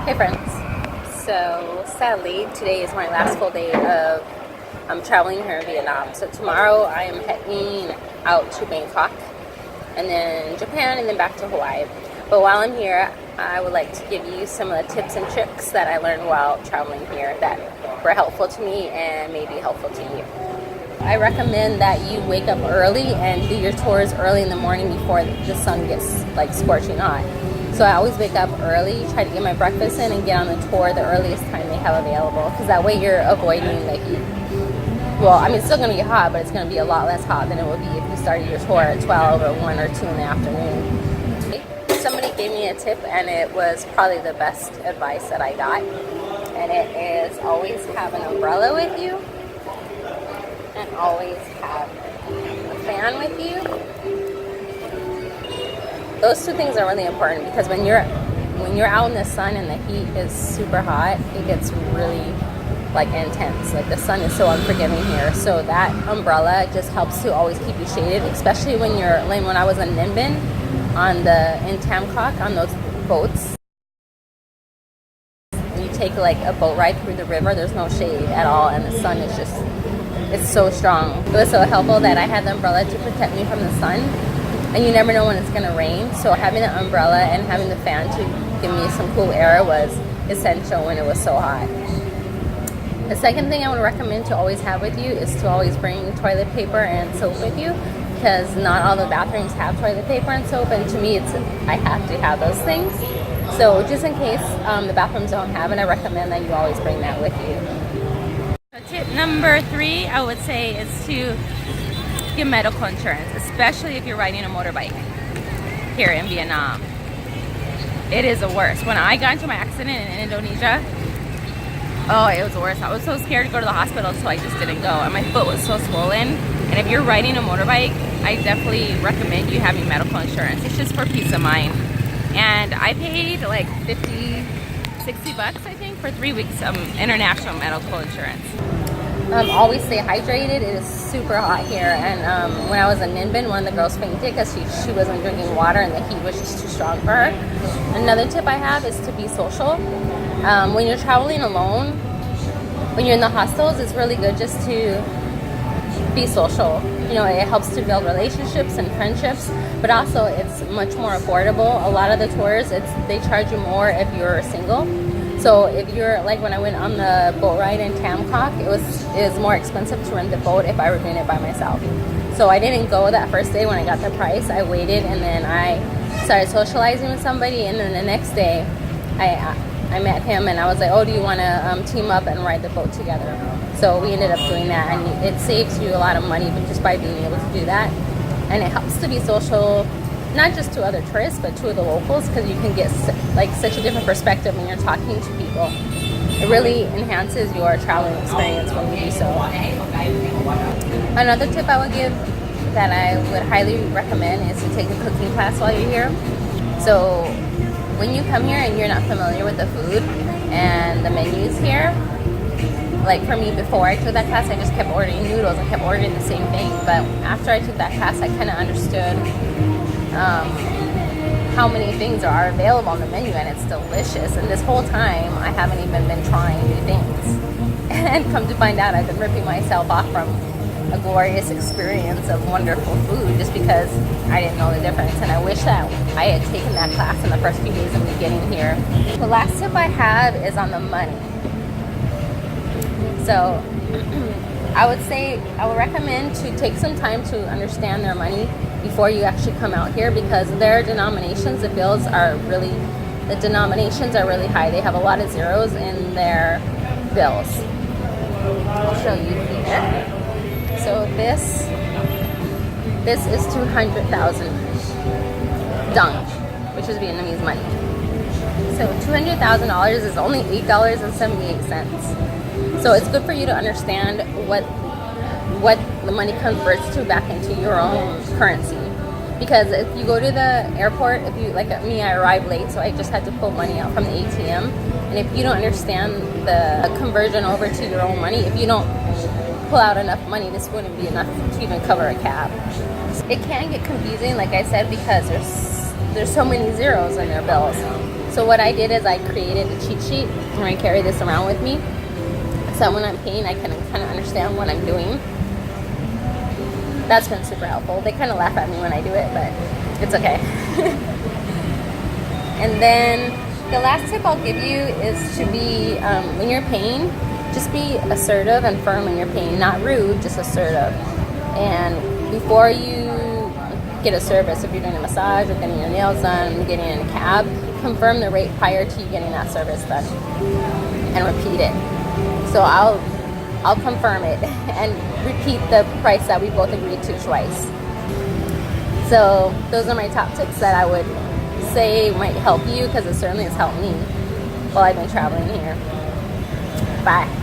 Hey friends. So sadly, today is my last full day of traveling here in Vietnam. So tomorrow I am heading out to Bangkok and then Japan and then back to Hawaii. But while I'm here, I would like to give you some of the tips and tricks that I learned while traveling here that were helpful to me and may be helpful to you. I recommend that you wake up early and do your tours early in the morning before the sun gets like scorching hot. So I always wake up early, try to get my breakfast in and get on the tour the earliest time they have available, because that way you're avoiding the heat. Well, I mean, it's still going to be hot, but it's going to be a lot less hot than it would be if you started your tour at 12 or 1 or 2 in the afternoon. Somebody gave me a tip and it was probably the best advice that I got. And it is always have an umbrella with you and always have a fan with you. Those two things are really important, because when you're out in the sun and the heat is super hot, it gets really like intense. Like the sun is so unforgiving here. So that umbrella just helps to always keep you shaded, especially when you're like when I was in Ninh Bình in Tam Kok on those boats. When you take like a boat ride through the river, there's no shade at all and the sun is just, it's so strong. It was so helpful that I had the umbrella to protect me from the sun. And you never know when it's going to rain, so having the umbrella and having the fan to give me some cool air was essential when it was so hot. The second thing I would recommend to always have with you is to always bring toilet paper and soap with you, because not all the bathrooms have toilet paper and soap, and to me I have to have those things. So just in case the bathrooms don't have it, I recommend that you always bring that with you. So tip number 3, I would say, is to get medical insurance, especially if you're riding a motorbike here in Vietnam. It is the worst. When I got into my accident in Indonesia, oh, it was the worst. I was so scared to go to the hospital, so I just didn't go. And my foot was so swollen. And if you're riding a motorbike, I definitely recommend you having medical insurance. It's just for peace of mind. And I paid like 50, 60 bucks, I think, for 3 weeks of international medical insurance. Always stay hydrated. It is super hot here, and when I was in Ninh Bình, one of the girls fainted because she wasn't drinking water and the heat was just too strong for her. Another tip I have is to be social. When you're traveling alone, when you're in the hostels, it's really good just to be social. You know, it helps to build relationships and friendships, but also it's much more affordable. A lot of the tours, they charge you more if you're single. So if you're, like when I went on the boat ride in Tam Kok, it was more expensive to rent the boat if I were doing it by myself. So I didn't go that first day when I got the price. I waited and then I started socializing with somebody, and then the next day I met him and I was like, oh, do you want to team up and ride the boat together? So we ended up doing that, and it saves you a lot of money just by being able to do that. And it helps to be social, not just to other tourists, but to the locals, because you can get like such a different perspective when you're talking to people. It really enhances your traveling experience when you do so. Another tip I would give that I would highly recommend is to take a cooking class while you're here. So when you come here and you're not familiar with the food and the menus here, like for me, before I took that class, I just kept ordering noodles. I kept ordering the same thing. But after I took that class, I kind of understood how many things are available on the menu, and it's delicious. And this whole time I haven't even been trying new things, and come to find out I've been ripping myself off from a glorious experience of wonderful food just because I didn't know the difference. And I wish that I had taken that class in the first few days of me getting here. The last tip I have is on the money. So I would recommend to take some time to understand their money before you actually come out here, because their denominations, the denominations are really high. They have a lot of zeros in their bills. I'll show you here. So this is 200,000 dong, which is Vietnamese money. So $200,000 is only $8.78. So it's good for you to understand what the money converts to back into your own currency. Because if you go to the airport, if you, like me, I arrived late, so I just had to pull money out from the ATM. And if you don't understand the conversion over to your own money, if you don't pull out enough money, this wouldn't be enough to even cover a cab. It can get confusing, like I said, because there's so many zeros in their bills. So So what I did is I created a cheat sheet and I carry this around with me. So when I'm paying, I can kind of understand what I'm doing. That's been super helpful. They kind of laugh at me when I do it, but it's okay. And then the last tip I'll give you is to be, when you're paying, just be assertive and firm when you're paying. Not rude, just assertive. And before you get a service, if you're doing a massage or getting your nails done, getting in a cab, confirm the rate prior to you getting that service done and repeat it. So I'll confirm it and repeat the price that we both agreed to twice. So those are my top tips that I would say might help you, because it certainly has helped me while I've been traveling here. Bye.